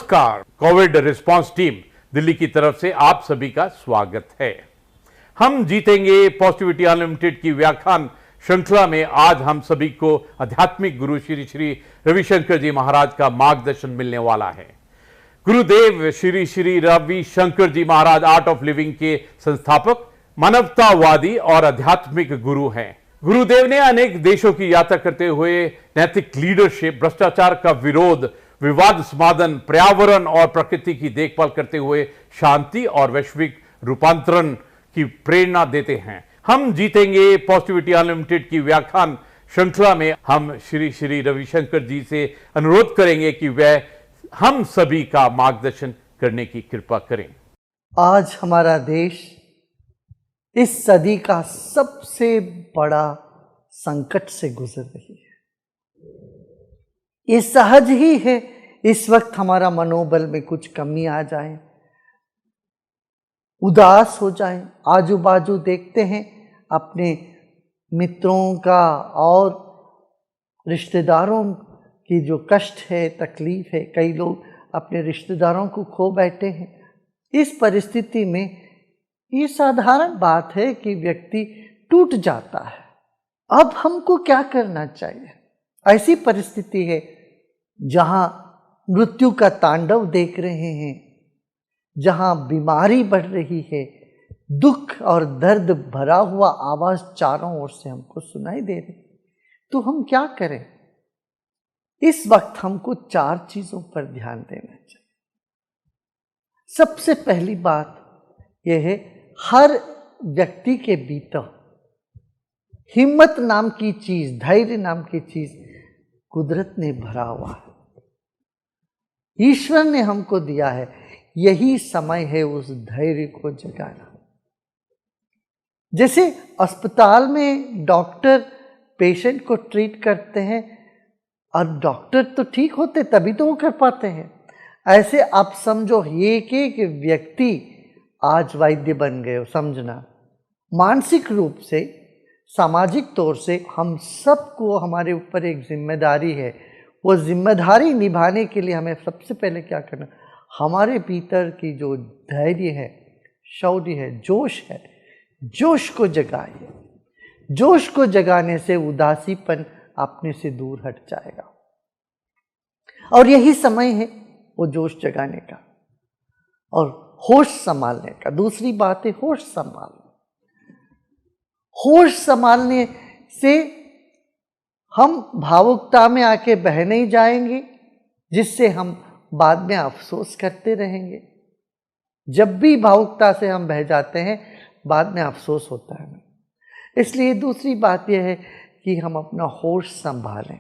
नमस्कार, Covid response team Delhi की तरफ से आप सभी का स्वागत है। हम जीतेंगे पॉजिटिविटी अनलिमिटेड की व्याख्यान श्रृंखला में आज हम सभी को आध्यात्मिक गुरु श्री श्री रविशंकर जी महाराज का मार्गदर्शन मिलने वाला है। गुरुदेव श्री श्री रविशंकर जी महाराज आर्ट ऑफ लिविंग के संस्थापक, मानवतावादी और आध्यात्मिक गुरु हैं। गुरुदेव ने अनेक देशों की यात्रा करते हुए नैतिक लीडरशिप, भ्रष्टाचार का विरोध, विवाद समाधान, पर्यावरण और प्रकृति की देखभाल करते हुए शांति और वैश्विक रूपांतरण की प्रेरणा देते हैं। हम जीतेंगे पॉजिटिविटी अनलिमिटेड की व्याख्यान श्रृंखला में हम श्री श्री रविशंकर जी से अनुरोध करेंगे कि वह हम सभी का मार्गदर्शन करने की कृपा करें। आज हमारा देश इस सदी का सबसे बड़ा संकट से गुजर रही है। ये सहज ही है, इस वक्त हमारा मनोबल में कुछ कमी आ जाए, उदास हो जाए, आजू बाजू देखते हैं अपने मित्रों का और रिश्तेदारों की जो कष्ट है, तकलीफ है, कई लोग अपने रिश्तेदारों को खो बैठे हैं। इस परिस्थिति में ये साधारण बात है कि व्यक्ति टूट जाता है। अब हमको क्या करना चाहिए? ऐसी परिस्थिति है जहां मृत्यु का तांडव देख रहे हैं, जहां बीमारी बढ़ रही है, दुख और दर्द भरा हुआ आवाज चारों ओर से हमको सुनाई दे रही, तो हम क्या करें? इस वक्त हमको 4 चीजों पर ध्यान देना चाहिए। सबसे पहली बात यह है, हर व्यक्ति के भीतर हिम्मत नाम की चीज, धैर्य नाम की चीज कुदरत ने भरा हुआ है, ईश्वर ने हमको दिया है। यही समय है उस धैर्य को जगाना। जैसे अस्पताल में डॉक्टर पेशेंट को ट्रीट करते हैं और डॉक्टर तो ठीक होते तभी तो वो कर पाते हैं, ऐसे आप समझो एक एक व्यक्ति आज वैद्य बन गए हो। समझना, मानसिक रूप से, सामाजिक तौर से हम सबको हमारे ऊपर एक जिम्मेदारी है। वो जिम्मेदारी निभाने के लिए हमें सबसे पहले क्या करना, हमारे भीतर की जो धैर्य है, शौर्य है, जोश है, जोश को जगाइए। जोश को जगाने से उदासीपन अपने से दूर हट जाएगा और यही समय है वो जोश जगाने का और होश संभालने का। दूसरी बात है होश संभालना। होश संभालने से हम भावुकता में आके बह नहीं जाएंगे, जिससे हम बाद में अफसोस करते रहेंगे। जब भी भावुकता से हम बह जाते हैं, बाद में अफसोस होता है। इसलिए दूसरी बात यह है कि हम अपना होश संभालें।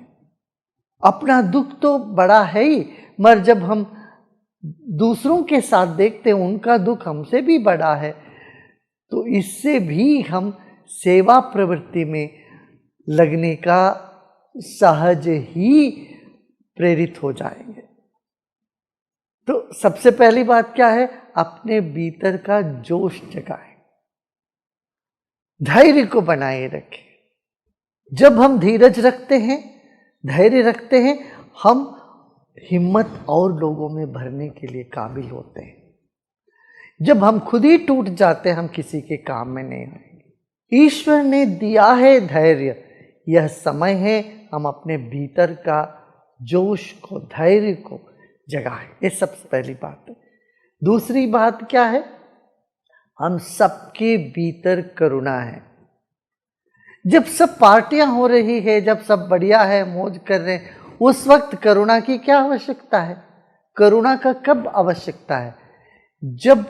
अपना दुख तो बड़ा है ही, मगर जब हम दूसरों के साथ देखते हैं उनका दुख हमसे भी बड़ा है, तो इससे भी हम सेवा प्रवृत्ति में लगने का सहज ही प्रेरित हो जाएंगे। तो सबसे पहली बात क्या है, अपने भीतर का जोश जगाएं, धैर्य को बनाए रखें। जब हम धीरज रखते हैं, धैर्य रखते हैं, हम हिम्मत और लोगों में भरने के लिए काबिल होते हैं। जब हम खुद ही टूट जाते हैं, हम किसी के काम में नहीं आएंगे। ईश्वर ने दिया है धैर्य, यह समय है हम अपने भीतर का जोश को, धैर्य को जगाएं। ये सबसे पहली बात है। दूसरी बात क्या है, हम सबके भीतर करुणा है। जब सब पार्टियां हो रही है, जब सब बढ़िया है, मौज कर रहे हैं, उस वक्त करुणा की क्या आवश्यकता है? करुणा का कब आवश्यकता है? जब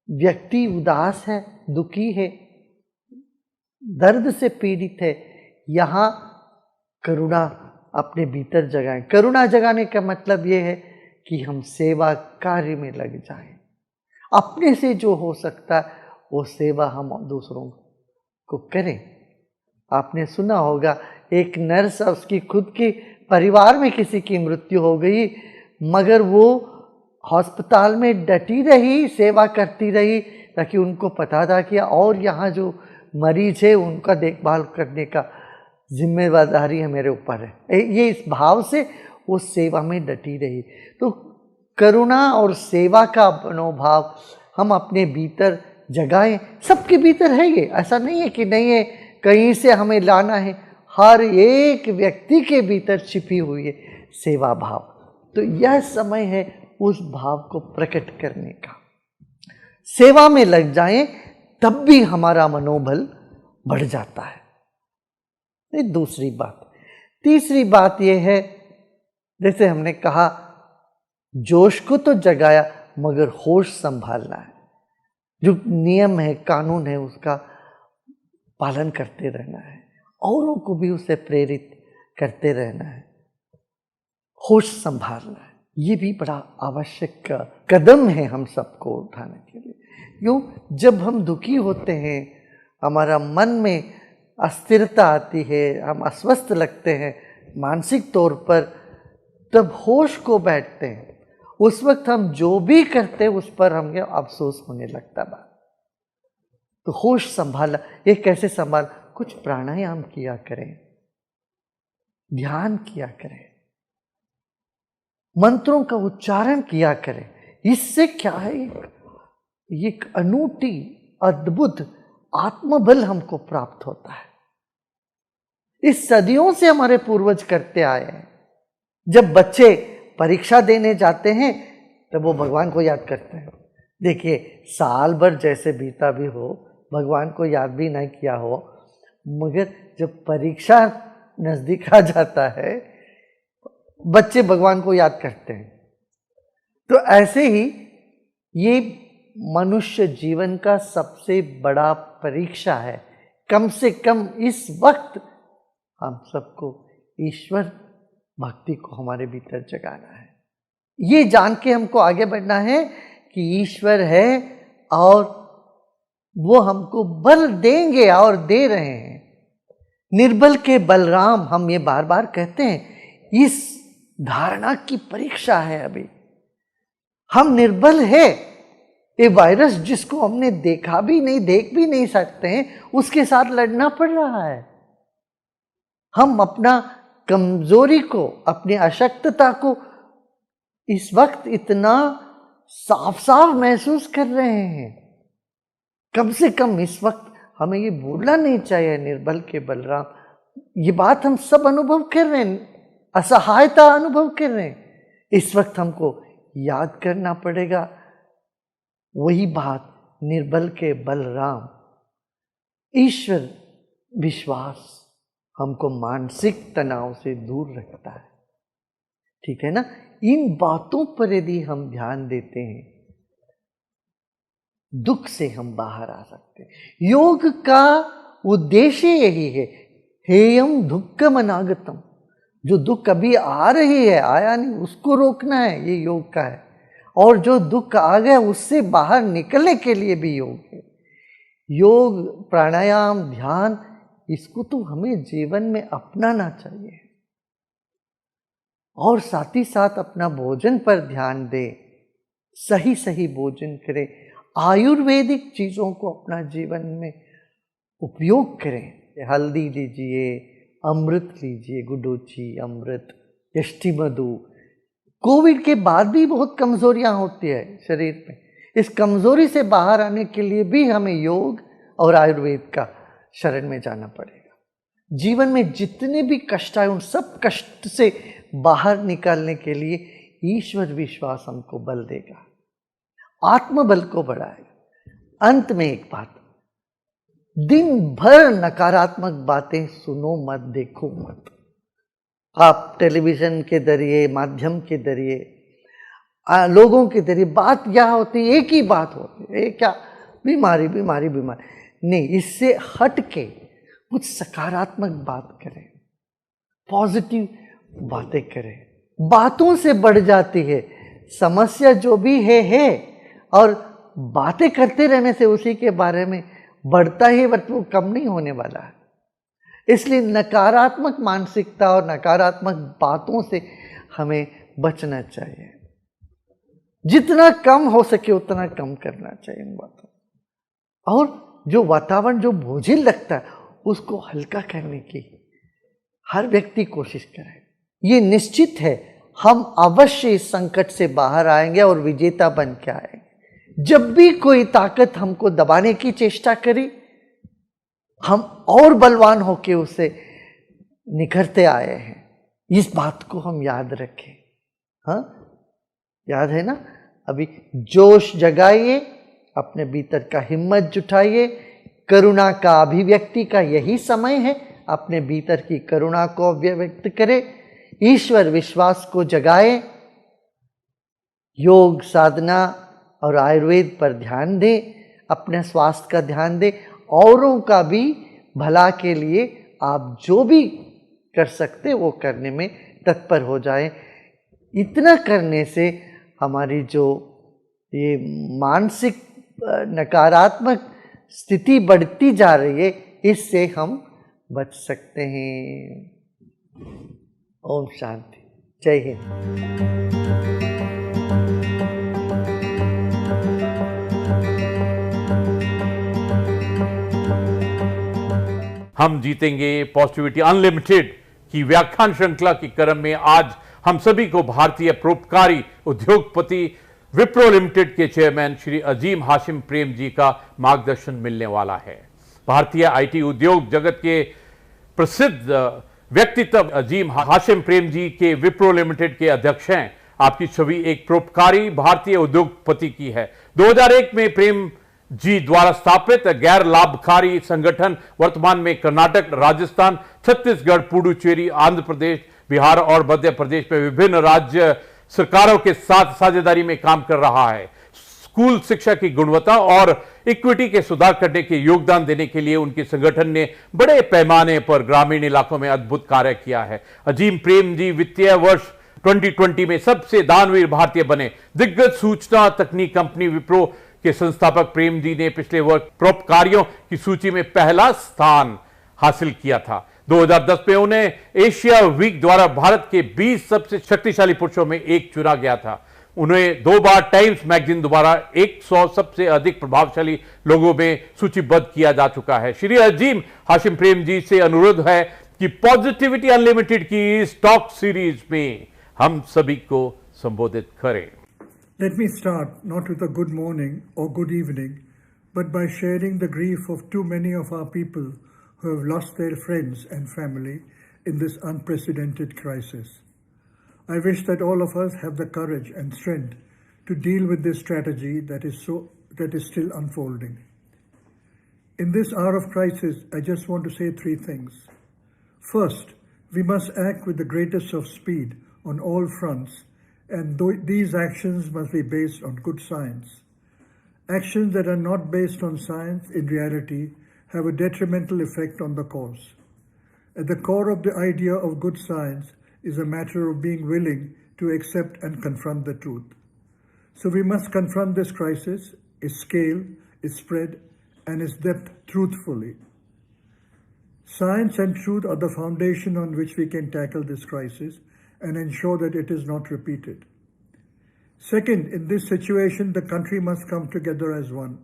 व्यक्ति उदास है, दुखी है, दर्द से पीड़ित है, यहाँ करुणा अपने भीतर जगाएं। करुणा जगाने का मतलब ये है कि हम सेवा कार्य में लग जाएं। अपने से जो हो सकता है वो सेवा हम दूसरों को करें। आपने सुना होगा, एक नर्स, उसकी खुद के परिवार में किसी की मृत्यु हो गई, मगर वो अस्पताल में डटी रही, सेवा करती रही, ताकि उनको पता था कि और यहाँ जो मरीज है उनका देखभाल करने का जिम्मेदारी है मेरे ऊपर है। ये इस भाव से वो सेवा में डटी रही। तो करुणा और सेवा का मनोभाव हम अपने भीतर जगाएं। सबके भीतर है ये, ऐसा नहीं है कि नहीं है, कहीं से हमें लाना है। हर एक व्यक्ति के भीतर छिपी हुई है सेवा भाव। तो यह समय है उस भाव को प्रकट करने का। सेवा में लग जाएं तब भी हमारा मनोबल बढ़ जाता है। ये दूसरी बात। तीसरी बात यह है, जैसे हमने कहा, जोश को तो जगाया मगर होश संभालना है। जो नियम है, कानून है, उसका पालन करते रहना है, औरों को भी उसे प्रेरित करते रहना है, होश संभालना है। ये भी बड़ा आवश्यक कदम है हम सबको उठाने के लिए। क्यों? जब हम दुखी होते हैं, हमारा मन में अस्थिरता आती है, हम अस्वस्थ लगते हैं मानसिक तौर पर, तब होश को बैठते हैं। उस वक्त हम जो भी करते हैं उस पर हमें अफसोस होने लगता है। तो होश संभाला, ये कैसे संभाल? कुछ प्राणायाम किया करें, ध्यान किया करें, मंत्रों का उच्चारण किया करें। इससे क्या है, एक अनूठी अद्भुत आत्मबल हमको प्राप्त होता है। इस सदियों से हमारे पूर्वज करते आए हैं। जब बच्चे परीक्षा देने जाते हैं तब वो भगवान को याद करते हैं। देखिए, साल भर जैसे बीता भी हो, भगवान को याद भी नहीं किया हो, मगर जब परीक्षा नजदीक आ जाता है बच्चे भगवान को याद करते हैं। तो ऐसे ही ये मनुष्य जीवन का सबसे बड़ा परीक्षा है। कम से कम इस वक्त हम सबको ईश्वर भक्ति को हमारे भीतर जगाना है। ये जान के हमको आगे बढ़ना है कि ईश्वर है और वो हमको बल देंगे और दे रहे हैं। निर्बल के बलराम, हम ये बार बार कहते हैं। इस धारणा की परीक्षा है अभी। हम निर्बल है। ये वायरस जिसको हमने देखा भी नहीं, देख भी नहीं सकते हैं, उसके साथ लड़ना पड़ रहा है। हम अपना कमजोरी को, अपनी अशक्तता को इस वक्त इतना साफ साफ महसूस कर रहे हैं। कम से कम इस वक्त हमें ये भूलना नहीं चाहिए, निर्बल के बलराम। ये बात हम सब अनुभव कर रहे हैं, असहायता अनुभव कर रहे हैं। इस वक्त हमको याद करना पड़ेगा वही बात, निर्बल के बलराम। ईश्वर विश्वास हमको मानसिक तनाव से दूर रखता है। ठीक है ना? इन बातों पर यदि हम ध्यान देते हैं, दुख से हम बाहर आ सकते हैं। योग का उद्देश्य यही है, हेयम दुक्खम अनागतम। जो दुख अभी आ रही है, आया नहीं, उसको रोकना है, ये योग का है। और जो दुख आ गया उससे बाहर निकलने के लिए भी योग है। योग, प्राणायाम, ध्यान, इसको तो हमें जीवन में अपनाना चाहिए। और साथ ही साथ अपना भोजन पर ध्यान दें, सही सही भोजन करें, आयुर्वेदिक चीज़ों को अपना जीवन में उपयोग करें। हल्दी लीजिए, अमृत लीजिए, गुडुचि, अमृत, यष्टि मधु। कोविड के बाद भी बहुत कमजोरियां होती है शरीर में। इस कमजोरी से बाहर आने के लिए भी हमें योग और आयुर्वेद का शरण में जाना पड़ेगा। जीवन में जितने भी कष्ट आए, उन सब कष्ट से बाहर निकालने के लिए ईश्वर विश्वास हमको बल देगा, आत्मबल को बढ़ाएगा। अंत में एक बात, दिन भर नकारात्मक बातें सुनो मत, देखो मत। आप टेलीविजन के जरिए, माध्यम के जरिए, लोगों के जरिए बात क्या होती है, एक ही बात होती है, क्या बीमारी बीमारी बीमारी। नहीं, इससे हट के कुछ सकारात्मक बात करें, पॉजिटिव बातें करें। बातों से बढ़ जाती है समस्या, जो भी है, और बातें करते रहने से उसी के बारे में बढ़ता ही, बट वो कम नहीं होने वाला है। इसलिए नकारात्मक मानसिकता और नकारात्मक बातों से हमें बचना चाहिए। जितना कम हो सके उतना कम करना चाहिए इन बातों। और जो वातावरण जो बोझिल लगता है उसको हल्का करने की हर व्यक्ति कोशिश करे। ये निश्चित है हम अवश्य इस संकट से बाहर आएंगे और विजेता बन के आएंगे। जब भी कोई ताकत हमको दबाने की चेष्टा करी, हम और बलवान होके उसे निखरते आए हैं। इस बात को हम याद रखें। हाँ, याद है ना? अभी जोश जगाइए, अपने भीतर का हिम्मत जुटाइए। करुणा का अभिव्यक्ति का यही समय है। अपने भीतर की करुणा को अभिव्यक्त करें, ईश्वर विश्वास को जगाए, योग साधना और आयुर्वेद पर ध्यान दें, अपने स्वास्थ्य का ध्यान दें, औरों का भी भला के लिए आप जो भी कर सकते वो करने में तत्पर हो जाएं। इतना करने से हमारी जो ये मानसिक नकारात्मक स्थिति बढ़ती जा रही है, इससे हम बच सकते हैं। ओम शांति, जय हिंद। हम जीतेंगे पॉजिटिविटी अनलिमिटेड की व्याख्यान श्रृंखला के क्रम में आज हम सभी को भारतीय परोपकारी उद्योगपति विप्रो लिमिटेड के चेयरमैन श्री अजीम हाशिम प्रेम जी का मार्गदर्शन मिलने वाला है। भारतीय आईटी उद्योग जगत के प्रसिद्ध व्यक्तित्व अजीम हाशिम प्रेम जी के विप्रो लिमिटेड के अध्यक्ष हैं। आपकी छवि एक परोपकारी भारतीय उद्योगपति की है। 2001 में प्रेम जी द्वारा स्थापित गैर लाभकारी संगठन वर्तमान में कर्नाटक, राजस्थान, छत्तीसगढ़, पुडुचेरी, आंध्र प्रदेश, बिहार और मध्य प्रदेश में विभिन्न राज्य सरकारों के साथ साझेदारी में काम कर रहा है। स्कूल शिक्षा की गुणवत्ता और इक्विटी के सुधार करने के योगदान देने के लिए उनके संगठन ने बड़े पैमाने पर ग्रामीण इलाकों में अद्भुत कार्य किया है। अजीम प्रेम जी वित्तीय वर्ष 2020 में सबसे दानवीर भारतीय बने। दिग्गज सूचना तकनीक कंपनी विप्रो के संस्थापक प्रेम जी ने पिछले वर्ष परोपकारियों की सूची में पहला स्थान हासिल किया था। 2010 में उन्हें एशिया वीक द्वारा भारत के 20 सबसे शक्तिशाली पुरुषों में एक चुना गया था। उन्हें 2 बार टाइम्स मैगजीन द्वारा 100 सबसे अधिक प्रभावशाली लोगों में सूचीबद्ध किया जा चुका है। श्री अजीम हाशिम प्रेम जी से अनुरोध है कि पॉजिटिविटी अनलिमिटेड की इस टॉक सीरीज में हम सभी को संबोधित करें। Let me start not with a good morning or good evening, but by sharing the grief of too many of our people who have lost their friends and family in this unprecedented crisis. I wish that all of us have the courage and strength to deal with this tragedy that is still unfolding. In this hour of crisis, I just want to say 3 things. First, we must act with the greatest of speed on all fronts, and these actions must be based on good science. Actions that are not based on science in reality have a detrimental effect on the cause. At the core of the idea of good science is a matter of being willing to accept and confront the truth. So we must confront this crisis, its scale, its spread, and its depth truthfully. Science and truth are the foundation on which we can tackle this crisis and ensure that it is not repeated. Second, in this situation, the country must come together as one.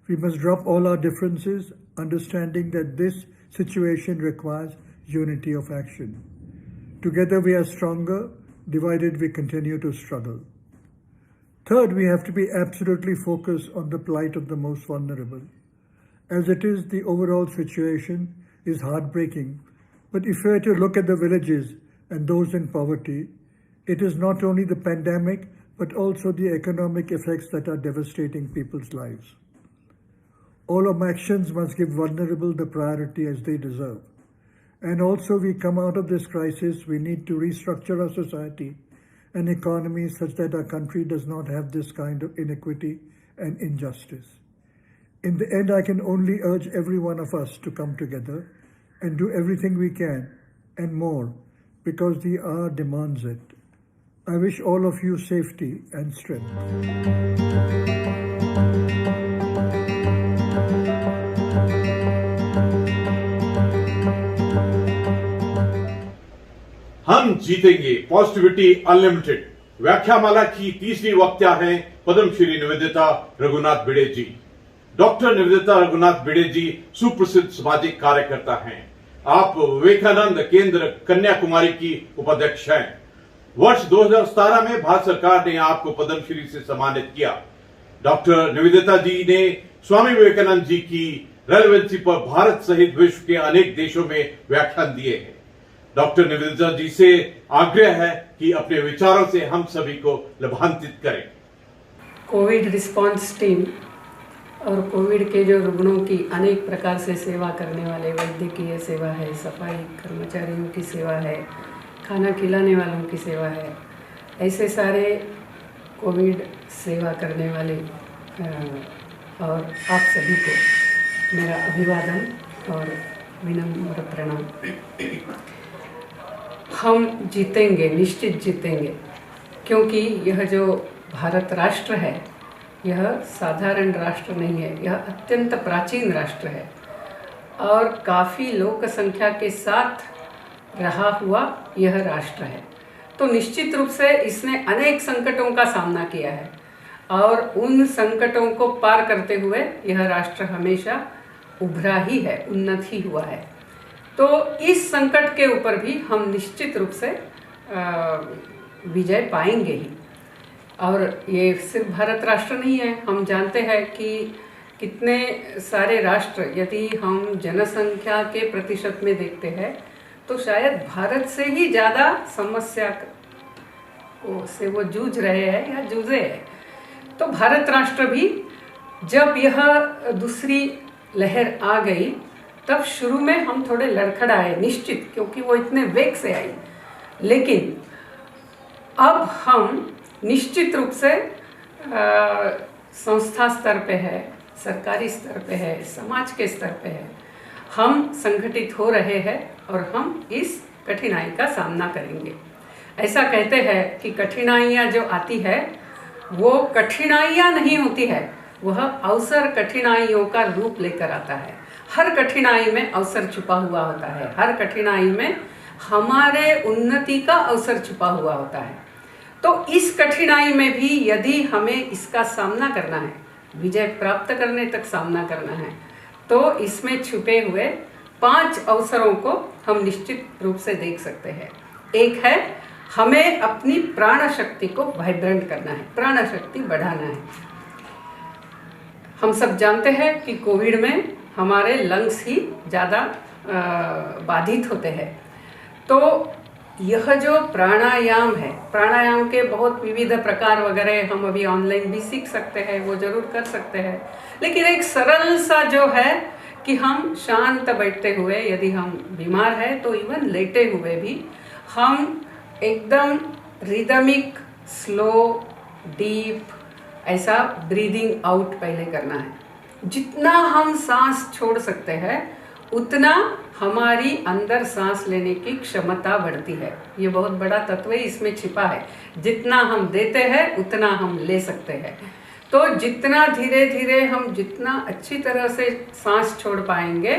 We must drop all our differences, understanding that this situation requires unity of action. Together we are stronger, divided we continue to struggle. Third, we have to be absolutely focused on the plight of the most vulnerable. As it is, the overall situation is heartbreaking, but if we were to look at the villages and those in poverty, it is not only the pandemic, but also the economic effects that are devastating people's lives. All our actions must give vulnerable the priority as they deserve. And also we come out of this crisis, we need to restructure our society and economy such that our country does not have this kind of inequity and injustice. In the end, I can only urge every one of us to come together and do everything we can and more, because the hour demands it. I wish all of you safety and strength. हम जीतेंगे positivity unlimited व्याख्यामाला की तीसरी वक्ता हैं पद्मश्री निवेदिता रघुनाथ भिड़े जी। Doctor Nivedita Raghunath भिड़े जी सुप्रसिद्ध सामाजिक कार्यकर्ता हैं। आप विवेकानंद केंद्र कन्याकुमारी की उपाध्यक्ष हैं। वर्ष 2017 में भारत सरकार ने आपको पद्मश्री से सम्मानित किया। डॉक्टर निवेदिता जी ने स्वामी विवेकानंद जी की रेलेवेंसी पर भारत सहित विश्व के अनेक देशों में व्याख्यान दिए हैं। डॉक्टर निवेदिता जी से आग्रह है कि अपने विचारों से हम सभी को लाभान्वित करें। कोविड रिस्पांस टीम और कोविड के जो रुग्णों की अनेक प्रकार से सेवा करने वाले, वैद्यकीय सेवा है, सफाई कर्मचारियों की सेवा है, खाना खिलाने वालों की सेवा है, ऐसे सारे कोविड सेवा करने वाले और आप सभी को मेरा अभिवादन और विनम्र प्रणाम। हम जीतेंगे, निश्चित जीतेंगे, क्योंकि यह जो भारत राष्ट्र है यह साधारण राष्ट्र नहीं है, यह अत्यंत प्राचीन राष्ट्र है और काफ़ी लोक संख्या के साथ रहा हुआ यह राष्ट्र है। तो निश्चित रूप से इसने अनेक संकटों का सामना किया है और उन संकटों को पार करते हुए यह राष्ट्र हमेशा उभरा ही है, उन्नत ही हुआ है। तो इस संकट के ऊपर भी हम निश्चित रूप से विजय पाएंगे ही। और ये सिर्फ भारत राष्ट्र नहीं है, हम जानते हैं कि कितने सारे राष्ट्र, यदि हम जनसंख्या के प्रतिशत में देखते हैं तो शायद भारत से ही ज़्यादा समस्या से वो जूझ रहे हैं या जूझे हैं। तो भारत राष्ट्र भी जब यह दूसरी लहर आ गई तब शुरू में हम थोड़े लड़खड़ाए निश्चित, क्योंकि वो इतने वेग से आई, लेकिन अब हम निश्चित रूप से संस्था स्तर पे है, सरकारी स्तर पे है, समाज के स्तर पे है, हम संगठित हो रहे हैं और हम इस कठिनाई का सामना करेंगे। ऐसा कहते हैं कि कठिनाइयाँ जो आती है वो कठिनाइयाँ नहीं होती है, वह अवसर कठिनाइयों का रूप लेकर आता है। हर कठिनाई में अवसर छुपा हुआ होता है, हर कठिनाई में हमारे उन्नति का अवसर छुपा हुआ होता है। तो इस कठिनाई में भी यदि हमें इसका सामना करना है, विजय प्राप्त करने तक सामना करना है, तो इसमें छुपे हुए 5 अवसरों को हम निश्चित रूप से देख सकते हैं। एक है, हमें अपनी प्राण शक्ति को वाइब्रेंट करना है, प्राण शक्ति बढ़ाना है। हम सब जानते हैं कि कोविड में हमारे लंग्स ही ज़्यादा बाधित होते हैं। तो यह जो प्राणायाम है, प्राणायाम के बहुत विविध प्रकार वगैरह हम अभी ऑनलाइन भी सीख सकते हैं, वो जरूर कर सकते हैं, लेकिन एक सरल सा जो है कि हम शांत बैठते हुए, यदि हम बीमार हैं तो इवन लेटे हुए भी हम एकदम रिदमिक, स्लो, डीप ऐसा ब्रीदिंग आउट पहले करना है। जितना हम सांस छोड़ सकते हैं उतना हमारी अंदर सांस लेने की क्षमता बढ़ती है। ये बहुत बड़ा तत्व इसमें छिपा है। जितना हम देते हैं उतना हम ले सकते हैं। तो जितना धीरे धीरे हम जितना अच्छी तरह से सांस छोड़ पाएंगे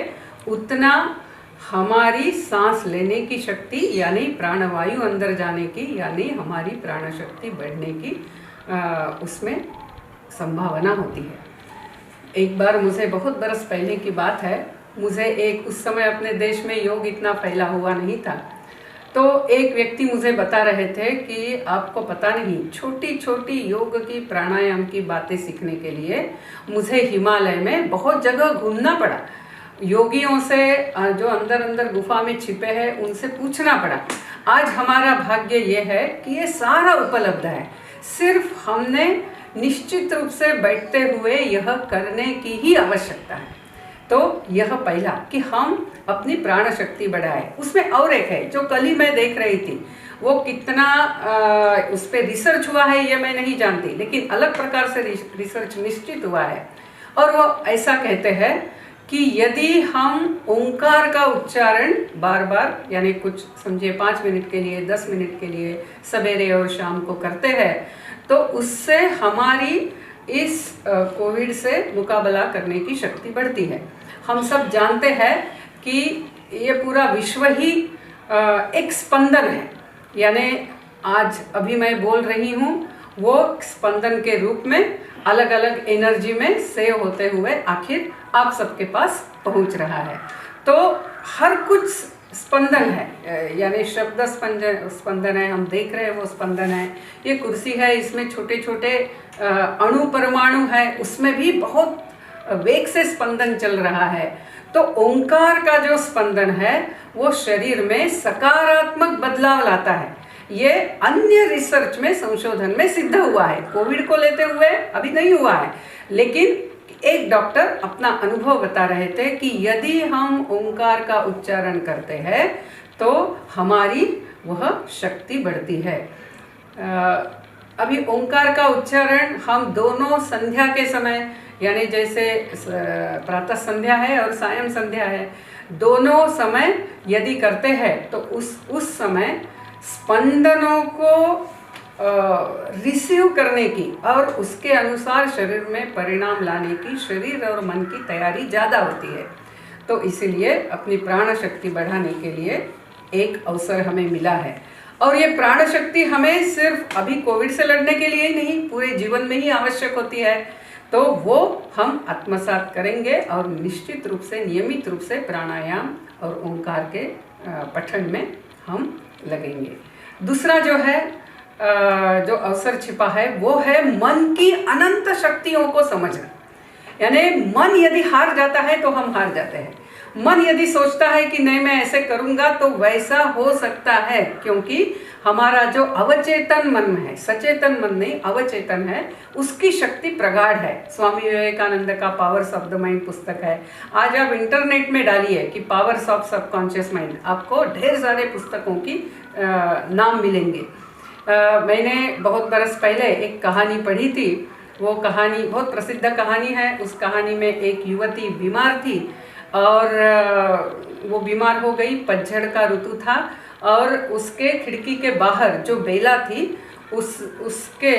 उतना हमारी सांस लेने की शक्ति यानी प्राणवायु अंदर जाने की यानी हमारी प्राण शक्ति बढ़ने की उसमें संभावना होती है। एक बार मुझे बहुत बरस पहले की बात है, मुझे एक उस समय अपने देश में योग इतना फैला हुआ नहीं था, तो एक व्यक्ति मुझे बता रहे थे कि आपको पता नहीं, छोटी छोटी योग की प्राणायाम की बातें सीखने के लिए मुझे हिमालय में बहुत जगह घूमना पड़ा। योगियों से जो अंदर अंदर गुफा में छिपे हैं उनसे पूछना पड़ा। आज हमारा भाग्य ये है कि ये सारा उपलब्ध है, सिर्फ हमने निश्चित रूप से बैठते हुए यह करने की ही आवश्यकता है। तो यह पहला कि हम अपनी प्राण शक्ति बढ़ाएं। उसमें और एक है जो कल ही मैं देख रही थी, वो कितना उस पर रिसर्च हुआ है ये मैं नहीं जानती, लेकिन अलग प्रकार से रिसर्च निश्चित हुआ है। और वो ऐसा कहते हैं कि यदि हम ओंकार का उच्चारण बार बार यानी कुछ समझिए 5 मिनट के लिए, 10 मिनट के लिए सवेरे और शाम को करते हैं तो उससे हमारी इस कोविड से मुकाबला करने की शक्ति बढ़ती है। हम सब जानते हैं कि ये पूरा विश्व ही एक स्पंदन है, यानी आज अभी मैं बोल रही हूँ वो स्पंदन के रूप में अलग अलग एनर्जी में सेव होते हुए आखिर आप सबके पास पहुँच रहा है। तो हर कुछ स्पंदन है, यानी शब्द स्पंदन है, हम देख रहे हैं वो स्पंदन है। ये कुर्सी है, इसमें छोटे छोटे अणु परमाणु है, उसमें भी बहुत वेग से स्पंदन चल रहा है। तो ओंकार का जो स्पंदन है वो शरीर में सकारात्मक बदलाव लाता है। ये अन्य रिसर्च में, संशोधन में सिद्ध हुआ है। कोविड को लेते हुए अभी नहीं हुआ है, लेकिन एक डॉक्टर अपना अनुभव बता रहे थे कि यदि हम ओंकार का उच्चारण करते हैं तो हमारी वह शक्ति बढ़ती है। अभी ओंकार का उच्चारण हम दोनों संध्या के समय, यानी जैसे प्रातः संध्या है और सायं संध्या है, दोनों समय यदि करते हैं तो उस समय स्पंदनों को रिसीव करने की और उसके अनुसार शरीर में परिणाम लाने की शरीर और मन की तैयारी ज़्यादा होती है। तो इसीलिए अपनी प्राण शक्ति बढ़ाने के लिए एक अवसर हमें मिला है। और ये प्राण शक्ति हमें सिर्फ अभी कोविड से लड़ने के लिए ही नहीं, पूरे जीवन में ही आवश्यक होती है। तो वो हम आत्मसात करेंगे और निश्चित रूप से, नियमित रूप से प्राणायाम और ओंकार के पठन में हम लगेंगे। दूसरा जो है, जो अवसर छिपा है वो है मन की अनंत शक्तियों को समझना। यानी मन यदि हार जाता है तो हम हार जाते हैं। मन यदि सोचता है कि नहीं मैं ऐसे करूंगा तो वैसा हो सकता है, क्योंकि हमारा जो अवचेतन मन है, सचेतन मन नहीं अवचेतन है, उसकी शक्ति प्रगाढ़ है। स्वामी विवेकानंद का पावर्स ऑफ द माइंड पुस्तक है। आज आप इंटरनेट में डालिए कि पावर्स ऑफ सबकॉन्शियस माइंड, आपको ढेर सारे पुस्तकों की नाम मिलेंगे। मैंने बहुत बरस पहले एक कहानी पढ़ी थी। वो कहानी बहुत प्रसिद्ध कहानी है। उस कहानी में एक युवती बीमार थी और वो बीमार हो गई। पतझड़ का ऋतु था और उसके खिड़की के बाहर जो बेला थी उसके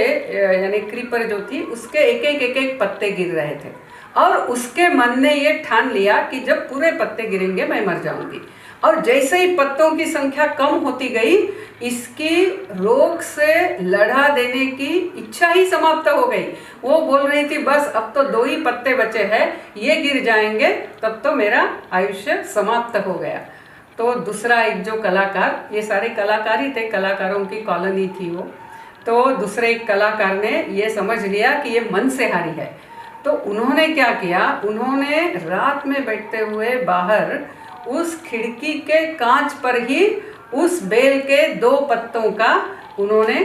यानी क्रीपर जो थी उसके एक एक पत्ते गिर रहे थे और उसके मन ने ये ठान लिया कि जब पूरे पत्ते गिरेंगे मैं मर जाऊंगी। और जैसे ही पत्तों की संख्या कम होती गई, इसकी रोग से लड़ा देने की इच्छा ही समाप्त हो गई। वो बोल रही थी बस अब तो 2 ही पत्ते बचे हैं, ये गिर जाएंगे तब तो मेरा आयुष्य समाप्त हो गया। तो दूसरा एक जो कलाकार, ये सारे कलाकार ही थे, कलाकारों की कॉलोनी थी वो, तो दूसरे एक कलाकार ने ये समझ लिया कि ये मन से हारी है। तो उन्होंने क्या किया, उन्होंने रात में बैठते हुए बाहर उस खिड़की के कांच पर ही उस बेल के 2 पत्तों का उन्होंने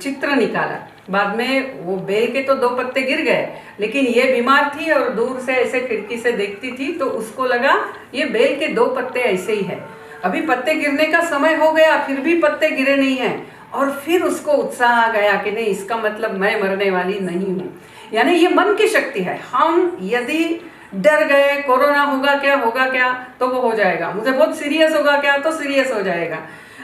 चित्र निकाला। बाद में वो बेल के तो 2 पत्ते गिर गए, लेकिन ये बीमार थी और दूर से ऐसे खिड़की से देखती थी तो उसको लगा ये बेल के 2 पत्ते ऐसे ही है। अभी पत्ते गिरने का समय हो गया फिर भी पत्ते गिरे नहीं हैं, और फिर उसको उत्साह आ गया कि नहीं, इसका मतलब मैं मरने वाली नहीं हूँ। यानी ये मन की शक्ति है। हम यदि डर गए कोरोना होगा क्या तो वो हो जाएगा, मुझे बहुत सीरियस होगा क्या तो सीरियस हो जाएगा।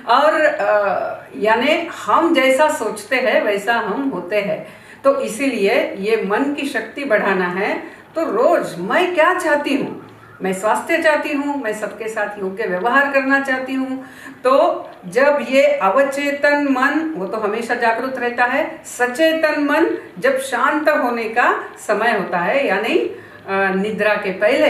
और यानी हम जैसा सोचते हैं वैसा हम होते हैं। तो इसीलिए ये मन की शक्ति बढ़ाना है। तो रोज मैं क्या चाहती हूँ, मैं स्वास्थ्य चाहती हूँ, मैं सबके साथ योग्य व्यवहार करना चाहती हूँ। तो जब ये अवचेतन मन, वो तो हमेशा जागरूक रहता है, सचेतन मन जब शांत होने का समय होता है, यानी निद्रा के पहले,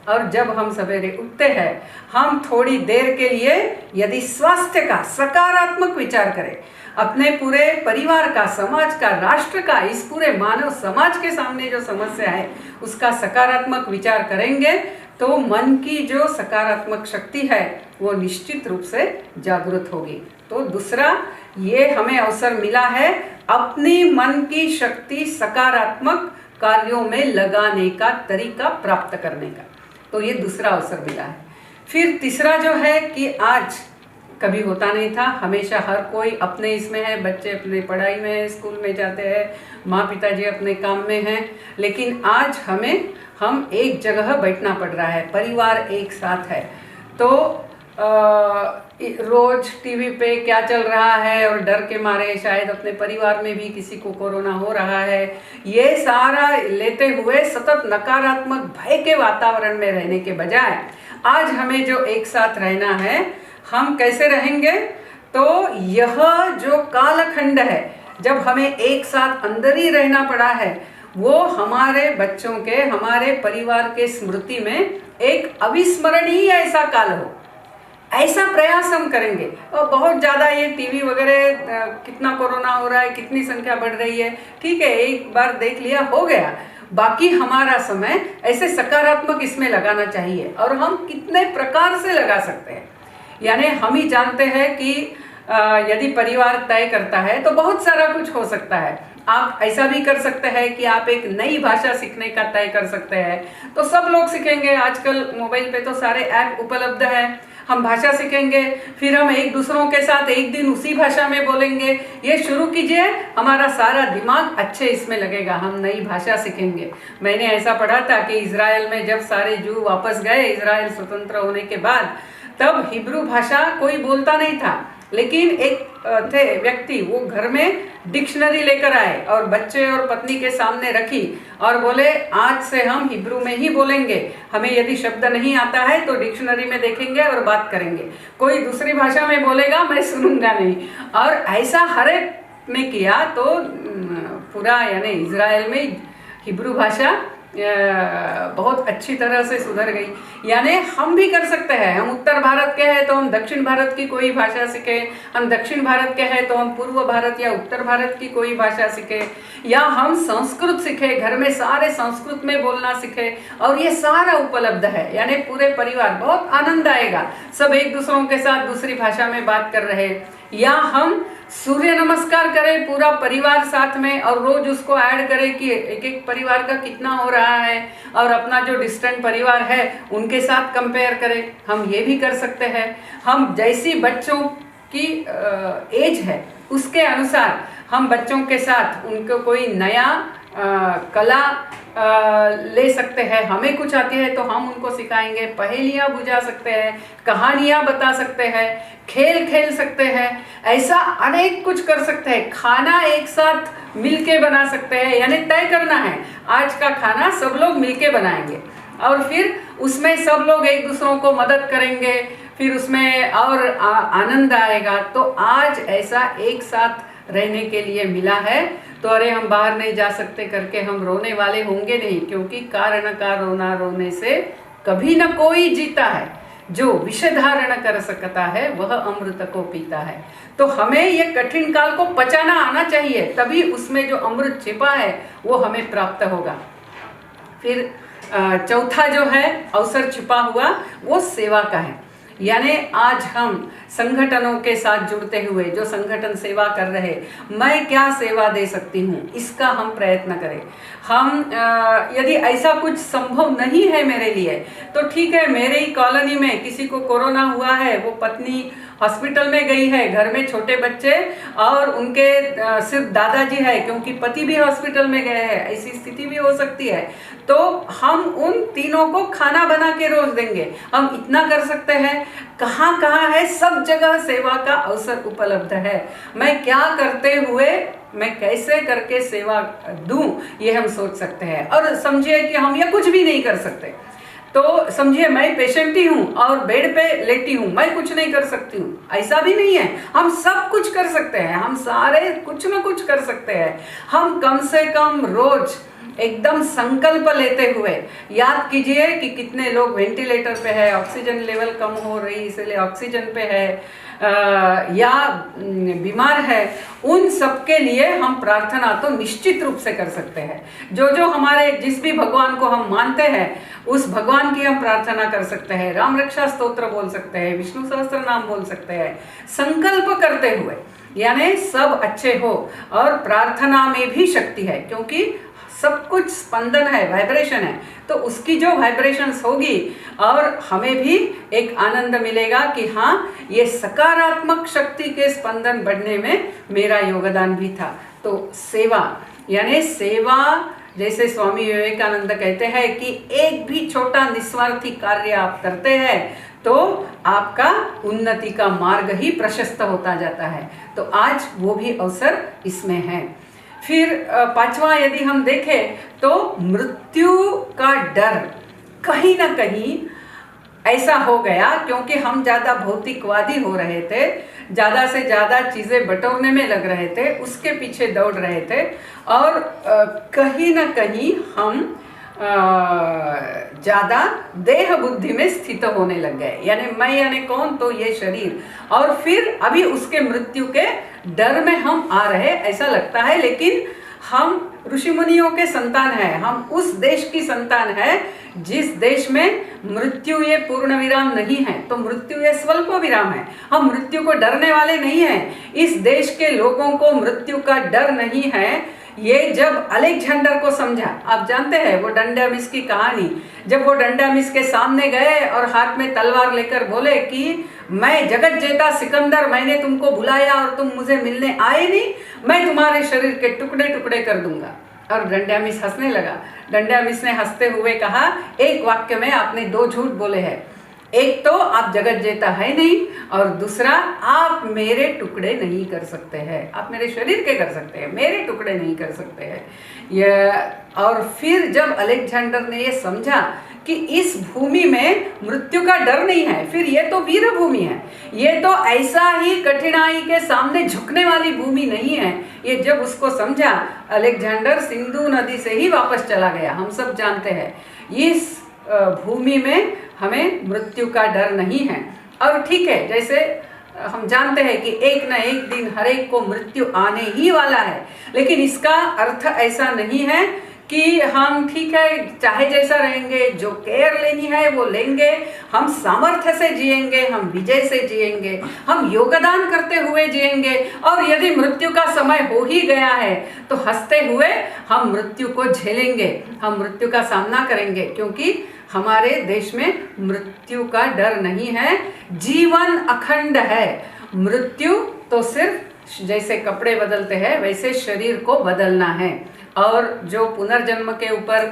और जब हम सवेरे उठते हैं, हम थोड़ी देर के लिए यदि स्वास्थ्य का सकारात्मक विचार करें, अपने पूरे परिवार का, समाज का, राष्ट्र का, इस पूरे मानव समाज के सामने जो समस्या है उसका सकारात्मक विचार करेंगे तो मन की जो सकारात्मक शक्ति है वो निश्चित रूप से जागृत होगी। तो दूसरा ये हमें अवसर मिला है अपनी मन की शक्ति सकारात्मक कार्यों में लगाने का तरीका प्राप्त करने का। तो ये दूसरा अवसर मिला है। फिर तीसरा जो है कि आज कभी होता नहीं था, हमेशा हर कोई अपने इसमें है, बच्चे अपने पढ़ाई में है, स्कूल में जाते हैं, माँ पिताजी अपने काम में हैं, लेकिन आज हम एक जगह बैठना पड़ रहा है, परिवार एक साथ है। तो रोज टीवी पे क्या चल रहा है और डर के मारे शायद अपने परिवार में भी किसी को कोरोना हो रहा है, ये सारा लेते हुए सतत नकारात्मक भय के वातावरण में रहने के बजाय आज हमें जो एक साथ रहना है, हम कैसे रहेंगे? तो यह जो कालखंड है जब हमें एक साथ अंदर ही रहना पड़ा है, वो हमारे बच्चों के, हमारे परिवार के स्मृति में एक अविस्मरणीय ऐसा काल हो। ऐसा प्रयास हम करेंगे। और बहुत ज़्यादा ये टीवी वगैरह कितना कोरोना हो रहा है, कितनी संख्या बढ़ रही है, ठीक है, एक बार देख लिया हो गया। बाकी हमारा समय ऐसे सकारात्मक इसमें लगाना चाहिए। और हम कितने प्रकार से लगा सकते हैं, यानी हम ही जानते हैं कि यदि परिवार तय करता है तो बहुत सारा कुछ हो सकता है। आप ऐसा भी कर सकते हैं कि आप एक नई भाषा सीखने का तय कर सकते हैं, तो सब लोग सीखेंगे। आजकल मोबाइल पे तो सारे ऐप उपलब्ध हैं। हम भाषा सीखेंगे, फिर हम एक दूसरों के साथ एक दिन उसी भाषा में बोलेंगे। ये शुरू कीजिए, हमारा सारा दिमाग अच्छे इसमें लगेगा। हम नई भाषा सीखेंगे। मैंने ऐसा पढ़ा था कि इजराइल में जब सारे जू वापस गए इजराइल स्वतंत्र होने के बाद, तब हिब्रू भाषा कोई बोलता नहीं था, लेकिन एक थे व्यक्ति, वो घर में डिक्शनरी लेकर आए और बच्चे और पत्नी के सामने रखी और बोले आज से हम हिब्रू में ही बोलेंगे। हमें यदि शब्द नहीं आता है तो डिक्शनरी में देखेंगे और बात करेंगे। कोई दूसरी भाषा में बोलेगा मैं सुनूंगा नहीं। और ऐसा हर एक ने किया तो पूरा यानी इजराइल में हिब्रू भाषा बहुत अच्छी तरह से सुधर गई। यानी हम भी कर सकते हैं। हम उत्तर भारत के हैं तो हम दक्षिण भारत की कोई भाषा सीखें, हम दक्षिण भारत के हैं तो हम पूर्व भारत या उत्तर भारत की कोई भाषा सीखें, या हम संस्कृत सीखें, घर में सारे संस्कृत में बोलना सीखें। और ये सारा उपलब्ध है, यानी पूरे परिवार, बहुत आनंद आएगा। सब एक दूसरों के साथ दूसरी भाषा में बात कर रहे। या हम सूर्य नमस्कार करें पूरा परिवार साथ में, और रोज उसको ऐड करें कि एक एक परिवार का कितना हो रहा है, और अपना जो डिस्टेंट परिवार है उनके साथ कंपेयर करें। हम ये भी कर सकते हैं। हम जैसी बच्चों की एज है उसके अनुसार हम बच्चों के साथ उनको कोई नया कला ले सकते हैं। हमें कुछ आती है तो हम उनको सिखाएंगे। पहेलियाँ बुझा सकते हैं, कहानियाँ बता सकते हैं, खेल खेल सकते हैं, ऐसा अनेक कुछ कर सकते हैं। खाना एक साथ मिलके बना सकते हैं, यानी तय करना है आज का खाना सब लोग मिलके बनाएंगे, और फिर उसमें सब लोग एक दूसरों को मदद करेंगे, फिर उसमें और आनंद आएगा। तो आज ऐसा एक साथ रहने के लिए मिला है, तो अरे हम बाहर नहीं जा सकते करके हम रोने वाले होंगे नहीं, क्योंकि कारण का रोना रोने से कभी न कोई जीता है। जो विष धारण कर सकता है वह अमृत को पीता है। तो हमें ये कठिन काल को पचाना आना चाहिए, तभी उसमें जो अमृत छिपा है वो हमें प्राप्त होगा। फिर चौथा जो है अवसर छिपा हुआ वो सेवा का है। यानी आज हम संगठनों के साथ जुड़ते हुए, जो संगठन सेवा कर रहे, मैं क्या सेवा दे सकती हूँ, इसका हम प्रयत्न करें। हम यदि ऐसा कुछ संभव नहीं है मेरे लिए तो ठीक है, मेरे ही कॉलोनी में किसी को कोरोना हुआ है, वो पत्नी हॉस्पिटल में गई है, घर में छोटे बच्चे और उनके सिर्फ दादाजी है, क्योंकि पति भी हॉस्पिटल में गए हैं, ऐसी स्थिति भी हो सकती है। तो हम उन तीनों को खाना बना के रोज देंगे। हम इतना कर सकते हैं। कहाँ कहाँ है, सब जगह सेवा का अवसर उपलब्ध है। मैं क्या करते हुए मैं कैसे करके सेवा दूं, ये हम सोच सकते हैं। और समझिए कि हम ये कुछ भी नहीं कर सकते, तो समझिए मैं पेशेंट ही हूँ और बेड पे लेटी हूँ, मैं कुछ नहीं कर सकती हूँ, ऐसा भी नहीं है। हम सब कुछ कर सकते हैं, हम सारे कुछ न कुछ कर सकते हैं। हम कम से कम रोज एकदम संकल्प लेते हुए याद कीजिए कि कितने लोग वेंटिलेटर पे है, ऑक्सीजन लेवल कम हो रही इसलिए ऑक्सीजन पे है, या बीमार है, उन सब के लिए हम प्रार्थना तो निश्चित रूप से कर सकते हैं। जो जो हमारे जिस भी भगवान को हम मानते हैं उस भगवान की हम प्रार्थना कर सकते हैं। राम रक्षा स्तोत्र बोल सकते हैं, विष्णु सहस्त्र नाम बोल सकते हैं, संकल्प करते हुए, यानी सब अच्छे हो। और प्रार्थना में भी शक्ति है, क्योंकि सब कुछ स्पंदन है, वाइब्रेशन है, तो उसकी जो वाइब्रेशंस होगी और हमें भी एक आनंद मिलेगा कि हाँ, ये सकारात्मक शक्ति के स्पंदन बढ़ने में मेरा योगदान भी था। तो सेवा, यानी सेवा, जैसे स्वामी विवेकानंद कहते हैं कि एक भी छोटा निस्वार्थी कार्य आप करते हैं तो आपका उन्नति का मार्ग ही प्रशस्त होता जाता है। तो आज वो भी अवसर इसमें है। फिर पांचवा यदि हम देखें तो मृत्यु का डर कहीं ना कहीं ऐसा हो गया, क्योंकि हम ज़्यादा भौतिकवादी हो रहे थे, ज़्यादा से ज़्यादा चीज़ें बटोरने में लग रहे थे, उसके पीछे दौड़ रहे थे, और कहीं ना कहीं हम ज्यादा देह बुद्धि में स्थित होने लग गए, यानी मैं यानी कौन, तो ये शरीर, और फिर अभी उसके मृत्यु के डर में हम आ रहे ऐसा लगता है। लेकिन हम ऋषि मुनियों के संतान हैं, हम उस देश की संतान है जिस देश में मृत्यु ये पूर्ण विराम नहीं है, तो मृत्यु ये स्वल्प विराम है। हम मृत्यु को डरने वाले नहीं हैं। इस देश के लोगों को मृत्यु का डर नहीं है। ये जब अलेक्जेंडर को समझा, आप जानते हैं वो डंडामिस की कहानी, जब वो डंडामिस के सामने गए और हाथ में तलवार लेकर बोले कि मैं जगत जेता सिकंदर, मैंने तुमको बुलाया और तुम मुझे मिलने आए नहीं, मैं तुम्हारे शरीर के टुकड़े टुकड़े कर दूंगा। और डंडामिस हंसने लगा। डंडामिस ने हंसते हुए कहा, एक वाक्य में आपने दो झूठ बोले हैं, एक तो आप जगत जेता है नहीं, और दूसरा आप मेरे टुकड़े नहीं कर सकते हैं। आप मेरे शरीर के कर सकते हैं, मेरे टुकड़े नहीं कर सकते हैं। और फिर जब अलेक्जेंडर ने ये समझा कि इस भूमि में मृत्यु का डर नहीं है, फिर ये तो वीर भूमि है, ये तो ऐसा ही कठिनाई के सामने झुकने वाली भूमि नहीं है, ये जब उसको समझा, अलेक्जेंडर सिंधु नदी से ही वापस चला गया। हम सब जानते हैं इस भूमि में हमें मृत्यु का डर नहीं है। और ठीक है, जैसे हम जानते हैं कि एक न एक दिन हर एक को मृत्यु आने ही वाला है, लेकिन इसका अर्थ ऐसा नहीं है कि हम ठीक है चाहे जैसा रहेंगे, जो केयर लेनी है वो लेंगे, हम सामर्थ्य से जिएंगे, हम विजय से जिएंगे, हम योगदान करते हुए जिएंगे, और यदि मृत्यु का समय हो ही गया है तो हंसते हुए हम मृत्यु को झेलेंगे, हम मृत्यु का सामना करेंगे, क्योंकि हमारे देश में मृत्यु का डर नहीं है। जीवन अखंड है। मृत्यु तो सिर्फ जैसे कपड़े बदलते हैं वैसे शरीर को बदलना है। और जो पुनर्जन्म के ऊपर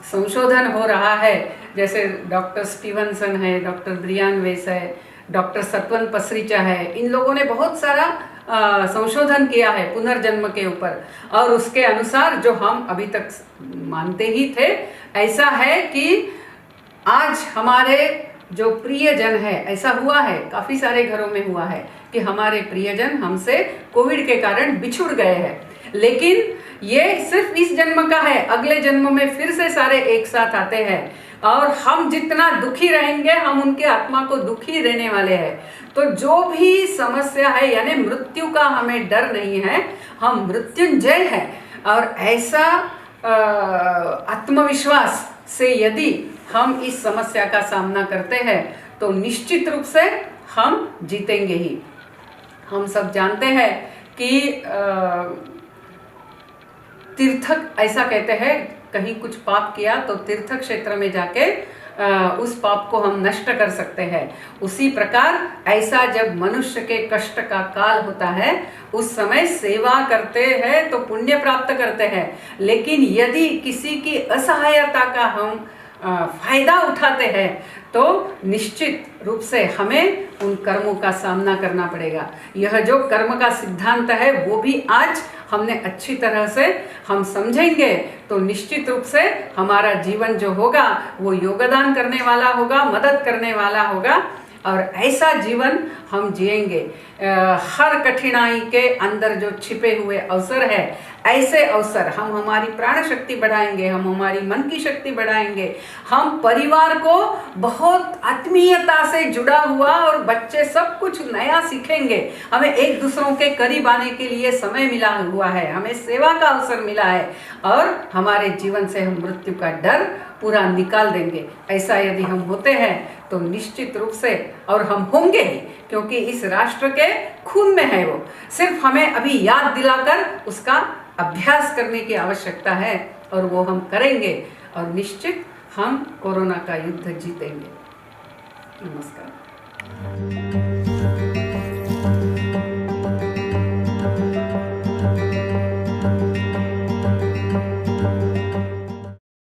संशोधन हो रहा है, जैसे डॉक्टर स्टीवनसन है, डॉक्टर ब्रियान वेस है, डॉक्टर सत्वन पसरीचा है, इन लोगों ने बहुत सारा संशोधन किया है पुनर्जन्म के ऊपर, और उसके अनुसार जो हम अभी तक मानते ही थे, ऐसा है कि आज हमारे जो प्रियजन है, ऐसा हुआ है काफी सारे घरों में हुआ है कि हमारे प्रियजन हमसे कोविड के कारण बिछुड़ गए हैं, लेकिन ये सिर्फ इस जन्म का है, अगले जन्म में फिर से सारे एक साथ आते हैं, और हम जितना दुखी रहेंगे हम उनके आत्मा को दुखी देने वाले हैं। तो जो भी समस्या है, यानी मृत्यु का हमें डर नहीं है, हम मृत्युंजय हैं, और ऐसा आत्मविश्वास से यदि हम इस समस्या का सामना करते हैं तो निश्चित रूप से हम जीतेंगे ही। हम सब जानते हैं कि तीर्थक ऐसा कहते हैं, कहीं कुछ पाप किया तो तीर्थ क्षेत्र में जाके उस पाप को हम नष्ट कर सकते हैं। उसी प्रकार ऐसा जब मनुष्य के कष्ट का काल होता है, उस समय सेवा करते हैं तो पुण्य प्राप्त करते हैं, लेकिन यदि किसी की असहायता का हम फायदा उठाते हैं तो निश्चित रूप से हमें उन कर्मों का सामना करना पड़ेगा। यह जो कर्म का सिद्धांत है वो भी आज हमने अच्छी तरह से हम समझेंगे तो निश्चित रूप से हमारा जीवन जो होगा वो योगदान करने वाला होगा, मदद करने वाला होगा, और ऐसा जीवन हम जिएंगे। हर कठिनाई के अंदर जो छिपे हुए अवसर है, ऐसे अवसर हम हमारी प्राण शक्ति बढ़ाएंगे, हम हमारी मन की शक्ति बढ़ाएंगे, हम परिवार को बहुत आत्मीयता से जुड़ा हुआ और बच्चे सब कुछ नया सीखेंगे। हमें एक दूसरों के करीब आने के लिए समय मिला हुआ है, हमें सेवा का अवसर मिला है, और हमारे जीवन से हम मृत्यु का डर पूरा निकाल देंगे। ऐसा यदि हम होते हैं तो निश्चित रूप से, और हम होंगे ही, क्योंकि इस राष्ट्र के खून में है वो, सिर्फ हमें अभी याद दिलाकर उसका अभ्यास करने की आवश्यकता है, और वो हम करेंगे, और निश्चित हम कोरोना का युद्ध जीतेंगे। नमस्कार।